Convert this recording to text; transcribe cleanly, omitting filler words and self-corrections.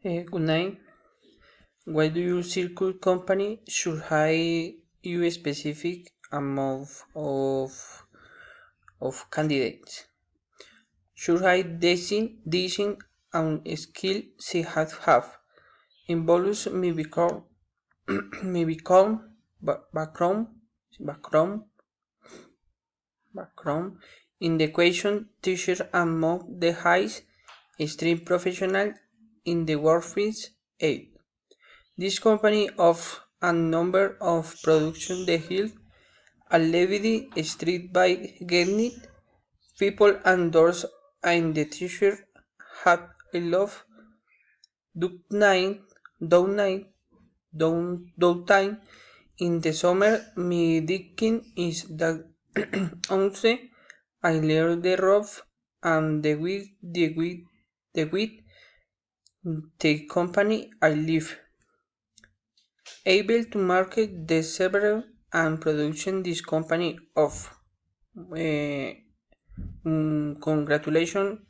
Good night. Why do your circle company should hire you a specific amount of candidates? Should I design and skill she have involves me become background background in the equation teacher among the highest stream professional in the workforce aid. This company of a number of production the hill a levity street by getting people and doors and the teacher had a love down night down time in the summer me thinking is that once I learned the rough and the company I live able to market the several and production this company of. Congratulations